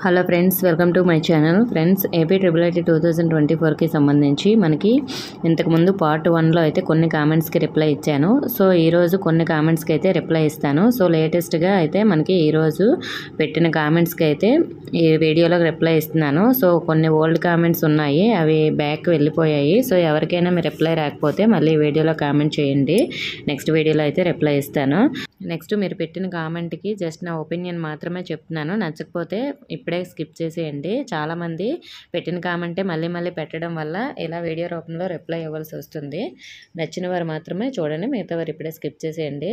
Hello friends, welcome to my channel. Friends, AP triple IT 2024కి సంబంధించి మనకి ఇంతకుముందు పార్ట్ 1లో అయితే కొన్ని కామెంట్స్కి రిప్లై ఇచ్చాను. సో ఈరోజు కొన్ని కామెంట్స్కి అయితే రిప్లై ఇస్తాను. సో లేటెస్ట్గా అయితే మనకి ఈరోజు పెట్టిన కామెంట్స్కి అయితే ఈ వీడియోలో రిప్లై ఇస్తున్నాను. సో కొన్ని ఓల్డ్ కామెంట్స్ ఉన్నాయి, అవి బ్యాక్ వెళ్ళిపోయాయి. సో ఎవరికైనా మీ రిప్లై రాకపోతే మళ్ళీ వీడియోలో కామెంట్ చేయండి, నెక్స్ట్ వీడియోలో అయితే రిప్లై ఇస్తాను. నెక్స్ట్ మీరు పెట్టిన కామెంట్కి జస్ట్ నా ఒపీనియన్ మాత్రమే చెప్తున్నాను, నచ్చకపోతే ఇప్పుడే స్కిప్ చేసేయండి. చాలామంది పెట్టిన కామెంటే మళ్ళీ మళ్ళీ పెట్టడం వల్ల ఇలా వీడియో రూపంలో రిప్లై ఇవ్వాల్సి వస్తుంది. నచ్చిన వారు మాత్రమే చూడండి, మిగతా వారు ఇప్పుడే స్కిప్ చేసేయండి.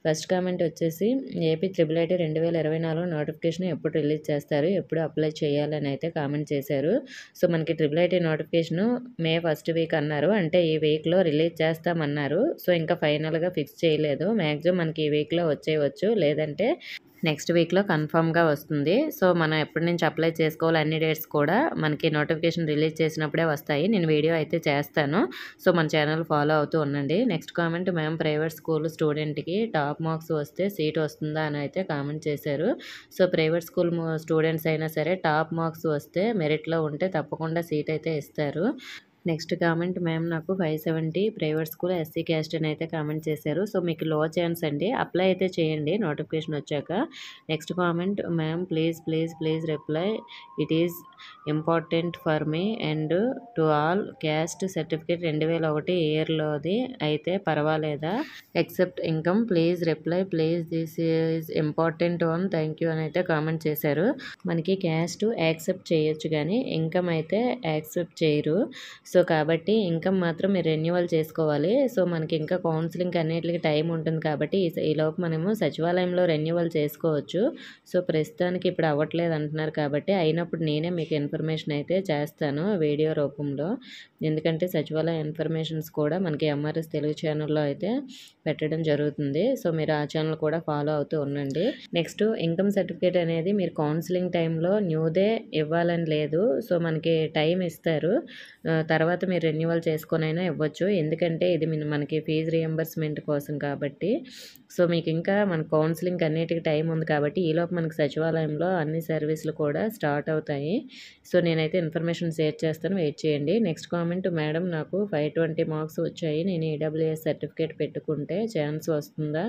ఫస్ట్ కామెంట్ వచ్చేసి ఏపీ ట్రిపుల్ ఐటీ 2024 నోటిఫికేషన్ ఎప్పుడు రిలీజ్ చేస్తారు, ఎప్పుడు అప్లై చేయాలని అయితే కామెంట్ చేశారు. సో మనకి triple IT notification May 1st week అన్నారు, అంటే ఈ వీక్లో రిలీజ్ చేస్తామన్నారు. సో ఇంకా ఫైనల్గా ఫిక్స్ చేయలేదు. మ్యాక్సిమం మనకి ఈ వీక్లో వచ్చేయవచ్చు, లేదంటే నెక్స్ట్ వీక్లో కన్ఫామ్గా వస్తుంది. సో మనం ఎప్పటి నుంచి అప్లై చేసుకోవాలి అన్ని డేట్స్ కూడా మనకి నోటిఫికేషన్ రిలీజ్ చేసినప్పుడే వస్తాయి. నేను వీడియో అయితే చేస్తాను, సో మన ఛానల్ ఫాలో అవుతూ ఉండండి. నెక్స్ట్ కామెంట్, మేము ప్రైవేట్ స్కూల్ స్టూడెంట్కి టాప్ మార్క్స్ వస్తే సీట్ వస్తుందా అని అయితే కామెంట్ చేశారు. సో ప్రైవేట్ స్కూల్ స్టూడెంట్స్ అయినా సరే టాప్ మార్క్స్ వస్తే మెరిట్లో ఉంటే తప్పకుండా సీట్ అయితే ఇస్తారు. నెక్స్ట్ కామెంట్, మ్యామ్ నాకు 570 ప్రైవేట్ స్కూల్ ఎస్సీ క్యాస్ట్ అని అయితే కామెంట్ చేశారు. సో మీకు లో ఛాన్స్ అండి, అప్లై అయితే చేయండి నోటిఫికేషన్ వచ్చాక. Next comment, ma'am please please please reply, it is important for me and to all. Caste certificate 2001 ఇయర్లోది అయితే పర్వాలేదా, except income, please reply please, this is important one, thank you అని అయితే comment చేశారు. మనకి caste accept చేయొచ్చు కానీ income అయితే accept చేయరు. సో కాబట్టి ఇన్కమ్ మాత్రం మీరు రెన్యువల్ చేసుకోవాలి. సో మనకి ఇంకా కౌన్సిలింగ్ అన్నిటికి టైం ఉంటుంది కాబట్టి ఈలోపు మనము సచివాలయంలో రెన్యువల్ చేసుకోవచ్చు. సో ప్రస్తుతానికి ఇప్పుడు అవ్వట్లేదు అంటున్నారు కాబట్టి అయినప్పుడు నేనే మీకు ఇన్ఫర్మేషన్ అయితే చేస్తాను వీడియో రూపంలో. ఎందుకంటే సచివాలయ ఇన్ఫర్మేషన్స్ కూడా మనకి ఎంఆర్ఎస్ తెలుగు ఛానల్లో అయితే పెట్టడం జరుగుతుంది. సో మీరు ఆ ఛానల్ కూడా ఫాలో అవుతూ ఉండండి. నెక్స్ట్, ఇన్కమ్ సర్టిఫికేట్ అనేది మీరు కౌన్సిలింగ్ టైంలో న్యూదే ఇవ్వాలని లేదు. సో మనకి టైం ఇస్తారు, తర్వాత మీరు రెన్యువల్ చేసుకొనైనా ఇవ్వచ్చు. ఎందుకంటే ఇది మనకి ఫీజు రియంబర్స్మెంట్ కోసం కాబట్టి. సో మీకు ఇంకా మన కౌన్సిలింగ్ అన్నిటికీ టైం ఉంది కాబట్టి ఈలోపు మనకి సచివాలయంలో అన్ని సర్వీసులు కూడా స్టార్ట్ అవుతాయి. సో నేనైతే ఇన్ఫర్మేషన్ షేర్ చేస్తాను, వెయిట్ చేయండి. నెక్స్ట్ కామెంట్, మేడం నాకు 520 మార్క్స్ వచ్చాయి, నేను ఈడబ్ల్యూఎస్ సర్టిఫికేట్ పెట్టుకుంటే ఛాన్స్ వస్తుందా,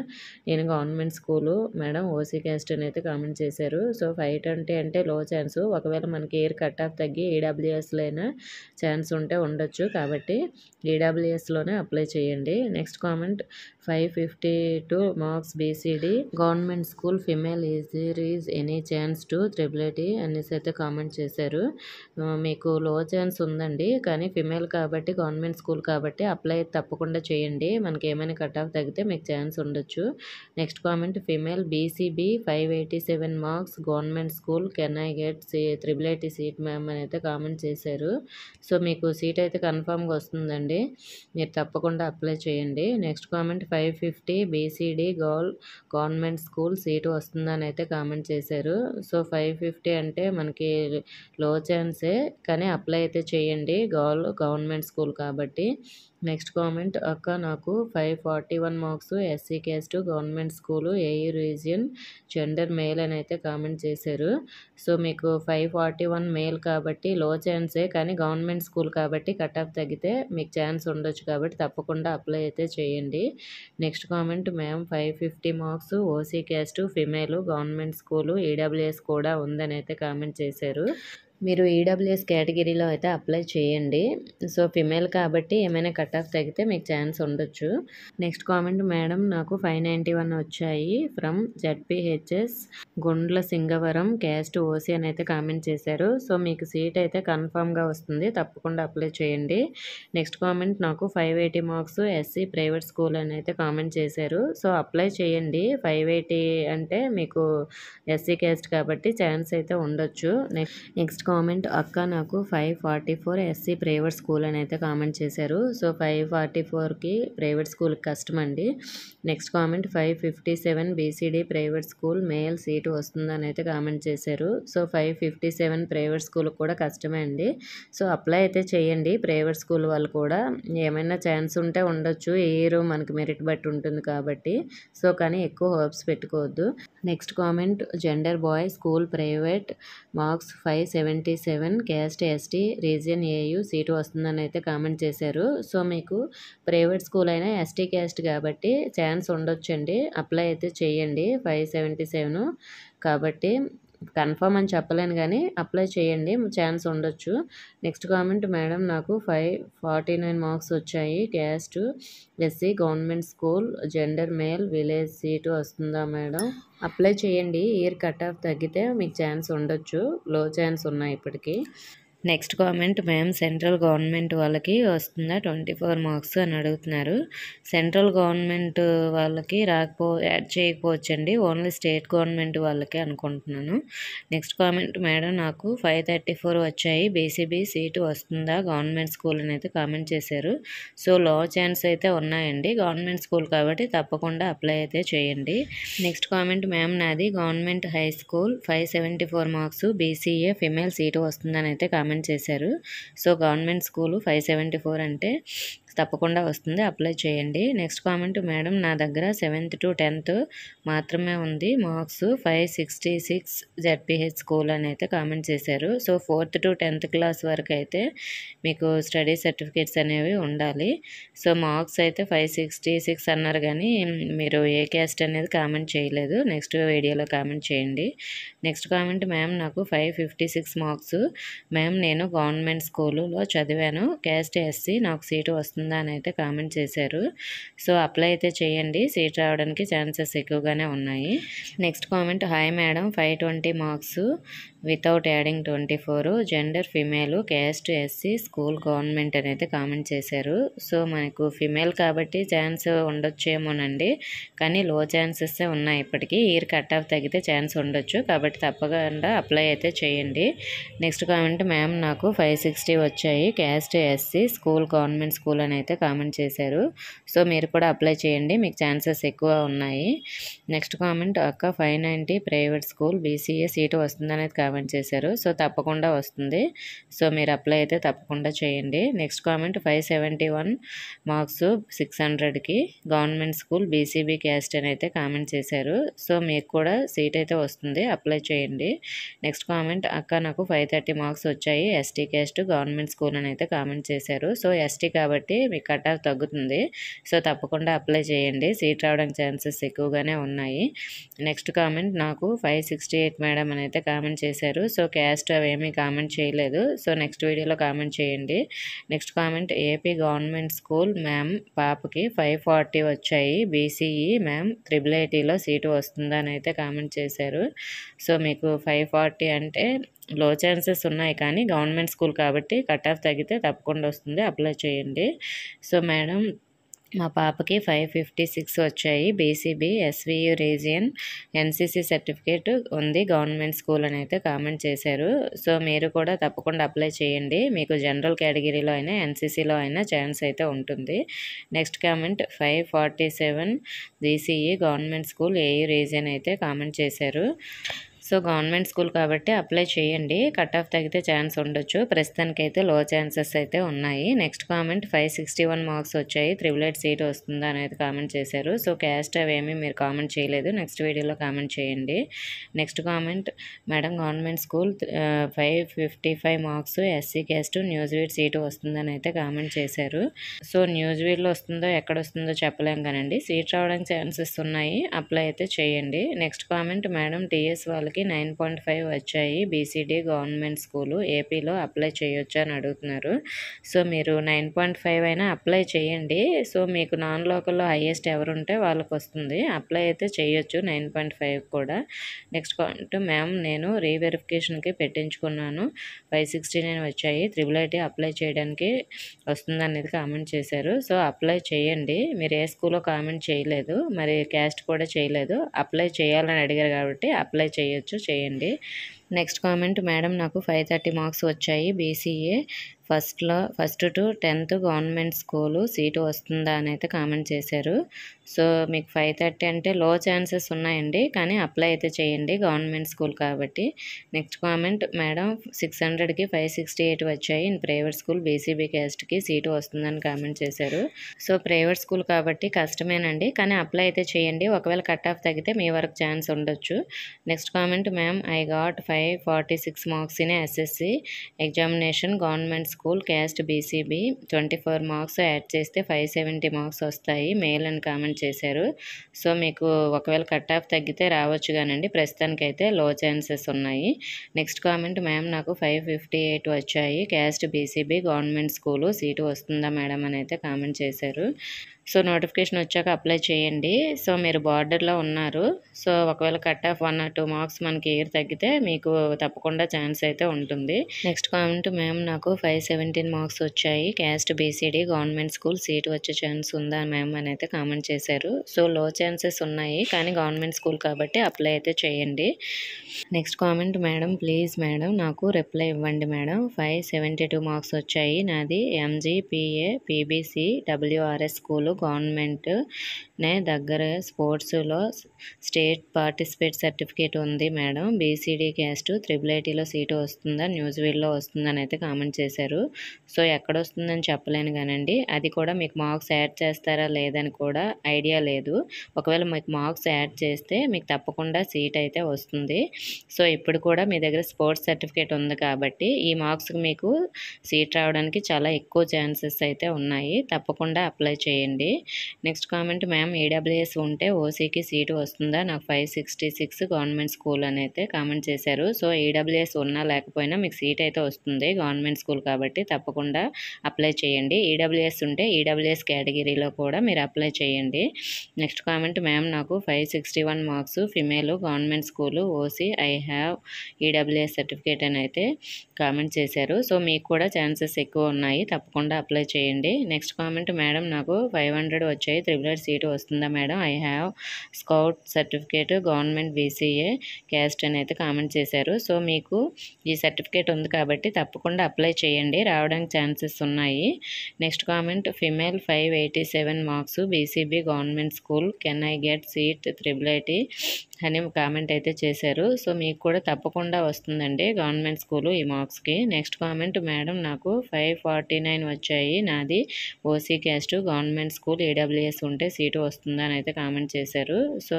నేను government school madam OC caste అని అయితే కామెంట్ చేశారు. సో 520 అంటే లో ఛాన్స్, ఒకవేళ మనకి ఇయర్ కట్ ఆఫ్ తగ్గి ఈడబ్ల్యూఎస్లో అయినా ఛాన్స్ ఉంటే ఉండొచ్చు, కాబట్టి ఈడబ్ల్యూఎస్లోనే అప్లై చేయండి. Next comment, 552 marks BCD government school female, is any chance to triple IT అనేసి అయితే కామెంట్ చేశారు. మీకు లో ఛాన్స్ ఉందండి, కానీ ఫిమేల్ కాబట్టి గవర్నమెంట్ స్కూల్ కాబట్టి అప్లై తప్పకుండా చేయండి. మనకి ఏమైనా కట్ ఆఫ్ తగ్గితే మీకు ఛాన్స్ ఉండొచ్చు. Next comment, female BCB 587 marks government school, can I get triple IT seat ma'am అని అయితే కామెంట్ చేశారు. సో మీకు సీట్ అయితే కన్ఫామ్గా వస్తుందండి, మీరు తప్పకుండా అప్లై చేయండి. Next comment, 550 BCD government school seat వస్తుందని అయితే కామెంట్ చేశారు. సో 550 అంటే మనకి లో ఛాన్సే, కానీ అప్లై అయితే చేయండి, గవర్నమెంట్ స్కూల్ కాబట్టి. నెక్స్ట్ కామెంట్, అక్క నాకు 541 marks SC caste government school AU region, gender male అని అయితే కామెంట్ చేశారు. సో మీకు 541 మేల్ కాబట్టి లో ఛాన్సే, కానీ గవర్నమెంట్ స్కూల్ కాబట్టి కట్ ఆఫ్ తగ్గితే మీకు ఛాన్స్ ఉండొచ్చు, కాబట్టి తప్పకుండా అప్లై అయితే చేయండి. Next comment, ma'am 550 marks OC caste female government school EWS కూడా ఉందని అయితే కామెంట్ చేశారు. మీరు ఈడబ్ల్యూఎస్ కేటగిరీలో అయితే అప్లై చేయండి. సో ఫిమేల్ కాబట్టి ఏమైనా కట్ ఆఫ్ తగ్గితే మీకు ఛాన్స్ ఉండొచ్చు. నెక్స్ట్ కామెంట్, మేడం నాకు 591 వచ్చాయి from ZPHS Gundla Singavaram, caste OC అని అయితే కామెంట్ చేశారు. సో మీకు సీట్ అయితే కన్ఫామ్గా వస్తుంది, తప్పకుండా అప్లై చేయండి. నెక్స్ట్ కామెంట్, నాకు 580 మార్క్స్ ఎస్సీ ప్రైవేట్ స్కూల్ అని అయితే కామెంట్ చేశారు. సో అప్లై చేయండి, 580 అంటే మీకు ఎస్సీ క్యాస్ట్ కాబట్టి ఛాన్స్ అయితే ఉండొచ్చు. నెక్స్ట్ కామెంట్ అక్క నాకు 544 ఎస్సీ ప్రైవేట్ స్కూల్ అని అయితే కామెంట్ చేశారు. సో 544కి ప్రైవేట్ స్కూల్కి కష్టం అండి. Next comment 557 BCD private school male seat వస్తుందని అయితే కామెంట్ చేశారు. సో 557 ప్రైవేట్ స్కూల్కి కూడా కష్టమే అండి. సో అప్లై అయితే చేయండి. ప్రైవేట్ స్కూల్ వాళ్ళు కూడా ఏమైనా ఛాన్స్ ఉంటే ఉండొచ్చు. ఈ ఇయర్ మనకి మెరిట్ బట్టి ఉంటుంది కాబట్టి. సో కానీ ఎక్కువ హోప్స్ పెట్టుకోవద్దు. Next comment gender boy school private marks 577 caste ST region AU seat వస్తుందని అయితే కామెంట్ చేశారు. సో మీకు ప్రైవేట్ స్కూల్ అయినా ఎస్టీ క్యాస్ట్ కాబట్టి ఛాన్స్ ఉండొచ్చండి. అప్లై అయితే చేయండి. 577 కాబట్టి కన్ఫర్మ్ అని చెప్పలేను కానీ అప్లై చేయండి, ఛాన్స్ ఉండొచ్చు. నెక్స్ట్ కామెంట్ మేడం నాకు 549 మార్క్స్ వచ్చాయి, caste SC, government school, gender male, village seat వస్తుందా మేడం? అప్లై చేయండి. ఇయర్ కట్ ఆఫ్ తగ్గితే మీకు ఛాన్స్ ఉండొచ్చు, లో ఛాన్స్ ఉన్నాయి ఇప్పటికీ. Next comment ma'am central government వాళ్ళకి వస్తుందా 24 మార్క్స్ అని అడుగుతున్నారు. సెంట్రల్ గవర్నమెంట్ వాళ్ళకి యాడ్ చేయకపోవచ్చండి, ఓన్లీ స్టేట్ గవర్నమెంట్ వాళ్ళకే అనుకుంటున్నాను. నెక్స్ట్ కామెంట్ మేడం నాకు 534 వచ్చాయి, బీసీబీ సీటు వస్తుందా గవర్నమెంట్ స్కూల్ అని అయితే కామెంట్ చేశారు. సో లో ఛాన్స్ అయితే ఉన్నాయండి, గవర్నమెంట్ స్కూల్ కాబట్టి తప్పకుండా అప్లై అయితే చేయండి. నెక్స్ట్ కామెంట్ మ్యామ్ నాది government high school 574 marks, BCA female seat వస్తుందని అయితే కామెంట్ చేశారు. సో గవర్నమెంట్ స్కూల్ 574 అంటే తప్పకుండా వస్తుంది, అప్లై చేయండి. నెక్స్ట్ కామెంట్ మేడం నా దగ్గర 7th to 10th మాత్రమే ఉంది, మార్క్స్ 566 జెడ్పీహెచ్ స్కూల్ అని అయితే కామెంట్ చేశారు. So 4th to 10th class వరకు అయితే మీకు స్టడీ సర్టిఫికేట్స్ అనేవి ఉండాలి. సో మార్క్స్ అయితే 566 అన్నారు కానీ మీరు ఏ క్యాస్ట్ అనేది కామెంట్ చేయలేదు. నెక్స్ట్ వీడియోలో కామెంట్ చేయండి. నెక్స్ట్ కామెంట్ మ్యామ్ నాకు 556 మార్క్స్, మ్యామ్ నేను గవర్నమెంట్ స్కూల్లో చదివాను, క్యాస్ట్ ఎస్సీ, నాకు సీటు వస్తుంది అని అయితే కామెంట్ చేశారు. సో అప్లై అయితే చేయండి, సీట్ రావడానికి ఛాన్సెస్ ఎక్కువగానే ఉన్నాయి. Next comment hi madam 520 marks without adding 24, gender female, caste SC, school government అని అయితే కామెంట్ చేశారు. సో మనకు ఫిమేల్ కాబట్టి ఛాన్స్ ఉండొచ్చేమోనండి, కానీ లో ఛాన్సెస్ ఉన్నాయి ఇప్పటికీ. ఇయర్ కట్ ఆఫ్ తగ్గితే ఛాన్స్ ఉండొచ్చు కాబట్టి తప్పకుండా అప్లై అయితే చేయండి. నెక్స్ట్ కామెంట్ మ్యామ్ నాకు 560 వచ్చాయి, caste SC, school government school అని అయితే కామెంట్ చేశారు. సో మీరు కూడా అప్లై చేయండి, మీకు ఛాన్సెస్ ఎక్కువ ఉన్నాయి. నెక్స్ట్ కామెంట్ అక్క 590 ప్రైవేట్ స్కూల్ బీసీఏ సీటు వస్తుందనేది కామెంట్ చేశారు. సో తప్పకుండా వస్తుంది, సో మీరు అప్లై అయితే తప్పకుండా చేయండి. నెక్స్ట్ కామెంట్ 571 మార్క్స్ 600కి గవర్నమెంట్ స్కూల్ బీసీబీ క్యాస్ట్ అని అయితే కామెంట్ చేశారు. సో మీకు కూడా సీట్ అయితే వస్తుంది, అప్లై చేయండి. నెక్స్ట్ కామెంట్ అక్క నాకు 530 మార్క్స్ వచ్చాయి, ఎస్టీ క్యాస్ట్, గవర్నమెంట్ స్కూల్ అని అయితే కామెంట్ చేశారు. సో ఎస్టీ కాబట్టి మీకు కట్ ఆఫ్ తగ్గుతుంది, సో తప్పకుండా అప్లై చేయండి, సీట్ రావడానికి ఛాన్సెస్ ఎక్కువగానే ఉన్నాయి. నెక్స్ట్ కామెంట్ నాకు 568 మేడం అని అయితే కామెంట్ చేశారు. సో క్యాస్ట్ అవేమీ కామెంట్ చేయలేదు, సో నెక్స్ట్ వీడియోలో కామెంట్ చేయండి. Next comment AP government school ma'am పాపకి 540 వచ్చాయి, బీసీఈ మ్యామ్ IIITలో సీటు వస్తుందా అని అయితే కామెంట్ చేశారు. సో మీకు 540 అంటే లో ఛాన్సెస్ ఉన్నాయి, కానీ గవర్నమెంట్ స్కూల్ కాబట్టి కట్ ఆఫ్ తగ్గితే తప్పకుండా వస్తుంది, అప్లై చేయండి. సో మేడం మా పాపకి 556 వచ్చాయి, BCB SVU region NCC certificate ఉంది, గవర్నమెంట్ స్కూల్ అని అయితే కామెంట్ చేశారు. సో మీరు కూడా తప్పకుండా అప్లై చేయండి, మీకు జనరల్ కేటగిరీలో అయినా ఎన్సీసీలో అయినా ఛాన్స్ అయితే ఉంటుంది. Next comment 547 BCE government school AU region అయితే కామెంట్ చేశారు. సో గవర్నమెంట్ స్కూల్ కాబట్టి అప్లై చేయండి, కట్ ఆఫ్ తగ్గితే ఛాన్స్ ఉండొచ్చు, ప్రస్తుతానికైతే లో ఛాన్సెస్ అయితే ఉన్నాయి. నెక్స్ట్ కామెంట్ 561 మార్క్స్ వచ్చాయి, IIIT సీట్ వస్తుందా అనేది కామెంట్ చేశారు. సో క్యాస్ట్ అవేమీ మీరు కామెంట్ చేయలేదు, నెక్స్ట్ వీడియోలో కామెంట్ చేయండి. Next comment madam government school 555 marks, SC caste, Nuzvid seat వస్తుందని అయితే కామెంట్ చేశారు. సో న్యూజివీడ్లో వస్తుందో ఎక్కడ వస్తుందో చెప్పలేం కానండి, సీట్ రావడానికి ఛాన్సెస్ ఉన్నాయి, అప్లై అయితే చేయండి. నెక్స్ట్ కామెంట్ మేడం టీఎస్ వాళ్ళకి 9.5 వచ్చాయి, బీసీడీ గవర్నమెంట్ స్కూలు ఏపీలో అప్లై చేయొచ్చు అని అడుగుతున్నారు. సో మీరు 9.5 అయినా అప్లై చేయండి. సో మీకు నాన్ లోకల్లో హైయెస్ట్ ఎవరుంటే వాళ్ళకి వస్తుంది, అప్లై అయితే చేయొచ్చు 9.5 కూడా. నెక్స్ట్ కామెంట్ మ్యామ్ నేను రీవెరిఫికేషన్కి పెట్టించుకున్నాను, 569 వచ్చాయి, IIIT అప్లై చేయడానికి వస్తుంది అనేది కామెంట్ చేశారు. సో అప్లై చేయండి, మీరు ఏ స్కూల్లో కామెంట్ చేయలేదు, మరి క్యాస్ట్ కూడా చేయలేదు, అప్లై చేయాలని అడిగారు కాబట్టి అప్లై చేయండి. నెక్స్ట్ కామెంట్, మేడం నాకు 530 మార్క్స్ వచ్చాయి, BCA first to 10th government school seat వస్తుందా అని అయితే కామెంట్ చేశారు. సో మీకు 530 అంటే లో ఛాన్సెస్ ఉన్నాయండి, కానీ అప్లై అయితే చేయండి, గవర్నమెంట్ స్కూల్ కాబట్టి. నెక్స్ట్ కామెంట్, మేడం 600కి 568 వచ్చాయి, ఇన్ ప్రైవేట్ స్కూల్ బీసీబీ క్యాస్ట్కి సీటు వస్తుందని కామెంట్ చేశారు. సో ప్రైవేట్ స్కూల్ కాబట్టి కష్టమేనండి, కానీ అప్లై అయితే చేయండి, ఒకవేళ కట్ ఆఫ్ తగ్గితే మీ వరకు ఛాన్స్ ఉండొచ్చు. Next comment, ma'am I got 546 marks in SSC examination government school caste BCB 24 marks add చేస్తే 570 మార్క్స్ వస్తాయి, మెయిల్ అని కామెంట్ చేశారు. సో మీకు ఒకవేళ కట్ ఆఫ్ తగ్గితే రావచ్చు కానండి, ప్రస్తుతానికైతే లో ఛాన్సెస్ ఉన్నాయి. నెక్స్ట్ కామెంట్, మ్యామ్ నాకు 558 వచ్చాయి, caste BCB government school seat వస్తుందా మేడం అని అయితే కామెంట్ చేశారు. సో నోటిఫికేషన్ వచ్చాక అప్లై చేయండి. సో మీరు బార్డర్లో ఉన్నారు, సో ఒకవేళ కట్ ఆఫ్ 1 or 2 మార్క్స్ మనకి ఇయర్ తగ్గితే మీకు తప్పకుండా ఛాన్స్ అయితే ఉంటుంది. నెక్స్ట్ కామెంట్, మ్యామ్ నాకు 517 మార్క్స్ వచ్చాయి, caste BCD government school seat వచ్చే ఛాన్స్ ఉందా మ్యామ్ అని అయితే కామెంట్ చేశారు. సో లో ఛాన్సెస్ ఉన్నాయి, కానీ గవర్నమెంట్ స్కూల్ కాబట్టి అప్లై అయితే చేయండి. Next comment, madam please madam నాకు రిప్లై ఇవ్వండి మేడం, 572 మార్క్స్ వచ్చాయి, నాది ఎంజీపీఏ పీబీసీ డబ్ల్యూఆర్ఎస్ స్కూలు గవర్నమెంట్ నే దగ్గర స్పోర్ట్స్లో స్టేట్ పార్టిసిపేట్ సర్టిఫికేట్ ఉంది మేడం, బీసీడీ క్యాస్ట్ ఐఐటీలో సీటు వస్తుందా న్యూజివీడ్లో వస్తుందని అయితే కామెంట్ చేశారు. సో ఎక్కడ వస్తుందని చెప్పలేను కానండి, అది కూడా మీకు మార్క్స్ యాడ్ చేస్తారా లేదని కూడా ఐడియా లేదు. ఒకవేళ మీకు మార్క్స్ యాడ్ చేస్తే మీకు తప్పకుండా సీట్ అయితే వస్తుంది. సో ఇప్పుడు కూడా మీ దగ్గర స్పోర్ట్స్ సర్టిఫికేట్ ఉంది కాబట్టి ఈ మార్క్స్కి మీకు సీట్ రావడానికి చాలా ఎక్కువ ఛాన్సెస్ అయితే ఉన్నాయి, తప్పకుండా అప్లై చేయండి. నెక్స్ట్ కామెంట్, మ్యామ్ ఈడబ్ల్యూఎస్ ఉంటే ఓసీకి సీటు వస్తుందా, నాకు 566 గవర్నమెంట్ స్కూల్ అని అయితే కామెంట్ చేశారు. సో ఈడబ్ల్యూఎస్ ఉన్నా లేకపోయినా మీకు సీట్ అయితే వస్తుంది, గవర్నమెంట్ స్కూల్ కాబట్టి తప్పకుండా అప్లై చేయండి. ఈడబ్ల్యూఎస్ ఉంటే ఈడబ్ల్యూఎస్ కేటగిరీలో కూడా మీరు అప్లై చేయండి. నెక్స్ట్ కామెంట్, మ్యామ్ నాకు 561 marks, female government school OC, I have EWS certificate అని అయితే కామెంట్ చేశారు. సో మీకు కూడా ఛాన్సెస్ ఎక్కువ ఉన్నాయి, తప్పకుండా అప్లై చేయండి. నెక్స్ట్ కామెంట్, మేడం నాకు 500 వచ్చాయి, ఐఐటీ సీటు వస్తుందా madam, I have scout certificate government BCA caste అని అయితే కామెంట్ చేశారు. సో మీకు ఈ సర్టిఫికేట్ ఉంది కాబట్టి తప్పకుండా అప్లై చేయండి, రావడానికి ఛాన్సెస్ ఉన్నాయి. Next comment, female 587 marks, BCB government school, can I get seat IIT అని కామెంట్ అయితే చేశారు. సో మీకు కూడా తప్పకుండా వస్తుందండి గవర్నమెంట్ స్కూలు ఈ మార్క్స్కి. నెక్స్ట్ కామెంట్, మేడం నాకు 549 వచ్చాయి, నాది OC caste government school, EWS ఉంటే సీటు వస్తుందా అని అయితే కామెంట్ చేశారు. సో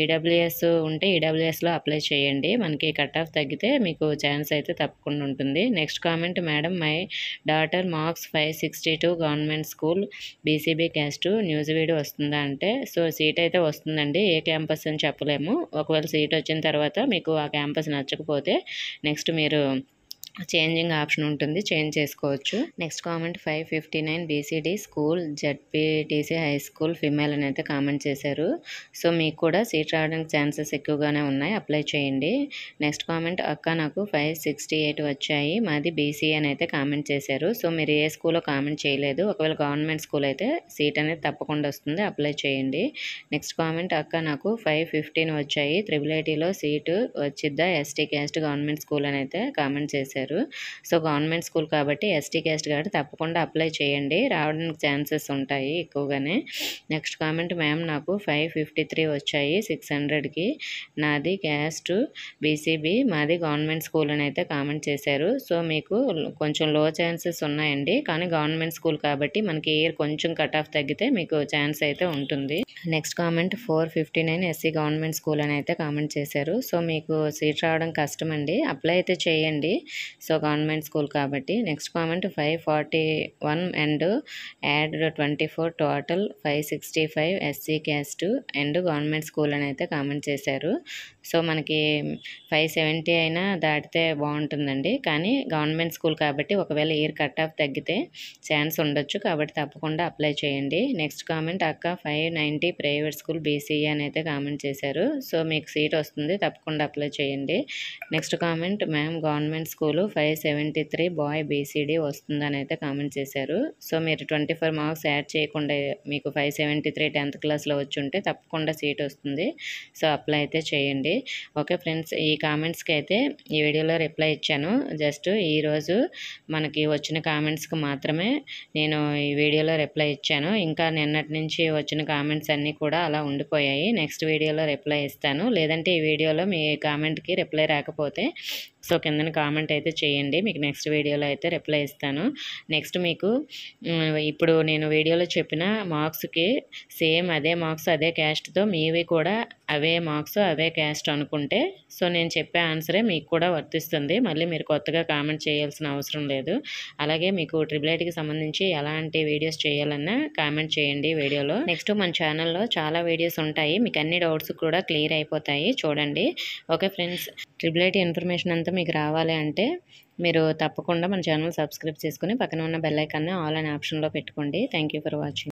ఈడబ్ల్యూఎస్ ఉంటే ఈడబ్ల్యూఎస్లో అప్లై చేయండి, మనకి కట్ ఆఫ్ తగ్గితే మీకు ఛాన్స్ అయితే తప్పకుండా ఉంటుంది. Next comment, madam my daughter marks 562 government school BCB caste Nuzvid వస్తుందా అంటే, సో సీట్ అయితే వస్తుందండి, ఏ క్యాంపస్ అని చెప్పలేము. ఒకవేళ సీట్ వచ్చిన తర్వాత మీకు ఆ క్యాంపస్ నచ్చకపోతే నెక్స్ట్ మీరు చేంజింగ్ ఆప్షన్ ఉంటుంది, చేంజ్ చేసుకోవచ్చు. Next comment, 559 BCD school ZPTC high school female అని అయితే కామెంట్ చేశారు. సో మీకు కూడా సీట్ రావడానికి ఛాన్సెస్ ఎక్కువగానే ఉన్నాయి, అప్లై చేయండి. నెక్స్ట్ కామెంట్, అక్క నాకు 568 వచ్చాయి, మాది బీసీ అని అయితే కామెంట్ చేశారు. సో మీరు ఏ స్కూల్లో కామెంట్ చేయలేదు, ఒకవేళ గవర్నమెంట్ స్కూల్ అయితే సీట్ అనేది తప్పకుండా వస్తుంది, అప్లై చేయండి. నెక్స్ట్ కామెంట్, అక్క నాకు 515 వచ్చాయి, ఐఐటీలో సీటు వచ్చిద్దా ఎస్టీ క్యాస్ట్ గవర్నమెంట్ స్కూల్ అని అయితే కామెంట్ చేశారు. సో గవర్నమెంట్ స్కూల్ కాబట్టి ఎస్టీ క్యాస్ట్ కాబట్టి తప్పకుండా అప్లై చేయండి, రావడానికి ఛాన్సెస్ ఉంటాయి ఎక్కువగానే. నెక్స్ట్ కామెంట్, మ్యామ్ నాకు 553 వచ్చాయి 600కి, నాది క్యాస్ట్ బీసీబీ, మాది గవర్నమెంట్ స్కూల్ అని అయితే కామెంట్ చేశారు. సో మీకు కొంచెం లో ఛాన్సెస్ ఉన్నాయండి, కానీ గవర్నమెంట్ స్కూల్ కాబట్టి మనకి ఇయర్ కొంచెం కట్ ఆఫ్ తగ్గితే మీకు ఛాన్స్ అయితే ఉంటుంది. Next comment, 459 SC government school అని అయితే కామెంట్ చేశారు. సో మీకు సీట్ రావడం కష్టం అండి, అప్లై అయితే చేయండి, సో గవర్నమెంట్ స్కూల్ కాబట్టి. Next comment, 541 and add 24 total 565 SC caste and government school అని అయితే కామెంట్ చేశారు. సో మనకి 570 అయినా దాటితే బాగుంటుందండి, కానీ గవర్నమెంట్ స్కూల్ కాబట్టి ఒకవేళ ఇయర్ కట్ ఆఫ్ తగ్గితే ఛాన్స్ ఉండొచ్చు, కాబట్టి తప్పకుండా అప్లై చేయండి. నెక్స్ట్ కామెంట్, అక్క 590 ప్రైవేట్ స్కూల్ బీసీఏ అని అయితే కామెంట్ చేశారు. సో మీకు సీట్ వస్తుంది, తప్పకుండా అప్లై చేయండి. Next comment, ma'am government school ఒకరు 573 బాయ్ బీసీడీ వస్తుందని అయితే కామెంట్ చేశారు. సో మీరు 24 మార్క్స్ యాడ్ చేయకుండా మీకు 573 10th క్లాస్లో వచ్చి ఉంటే తప్పకుండా సీట్ వస్తుంది. సో అప్లై అయితే చేయండి. ఓకే ఫ్రెండ్స్, ఈ కామెంట్స్కి అయితే ఈ వీడియోలో రిప్లై ఇచ్చాను. జస్ట్ ఈరోజు మనకి వచ్చిన కామెంట్స్కి మాత్రమే నేను ఈ వీడియోలో రిప్లై ఇచ్చాను. ఇంకా నిన్నటి నుంచి వచ్చిన కామెంట్స్ అన్నీ కూడా అలా ఉండిపోయాయి. నెక్స్ట్ వీడియోలో రిప్లై ఇస్తాను. లేదంటే ఈ వీడియోలో మీ కామెంట్కి రిప్లై రాకపోతే సో కిందన కామెంట్ అయితే చేయండి, మీకు నెక్స్ట్ వీడియోలో అయితే రిప్లై ఇస్తాను. నెక్స్ట్ మీకు ఇప్పుడు నేను వీడియోలో చెప్పిన మార్క్స్కి సేమ్ అదే మార్క్స్ అదే క్యాస్ట్తో మీవి కూడా అవే మార్క్స్ అవే క్యాస్ట్ అనుకుంటే సో నేను చెప్పే ఆన్సరే మీకు కూడా వర్తిస్తుంది. మళ్ళీ మీరు కొత్తగా కామెంట్ చేయాల్సిన అవసరం లేదు. అలాగే మీకు ట్రిపుల్ ఐటీకి సంబంధించి ఎలాంటి వీడియోస్ చేయాలన్నా కామెంట్ చేయండి వీడియోలో. నెక్స్ట్ మన ఛానల్లో చాలా వీడియోస్ ఉంటాయి, మీకు అన్ని డౌట్స్ కూడా క్లియర్ అయిపోతాయి, చూడండి. Okay friends, triple IT information అంతా మీకు రావాలి అంటే మీరు తప్పకుండా మన ఛానల్ సబ్స్క్రైబ్ చేసుకుని పక్కన ఉన్న బెల్ ఐకాన్ని ఆల్ అనే ఆప్షన్లో పెట్టుకోండి. Thank you for watching.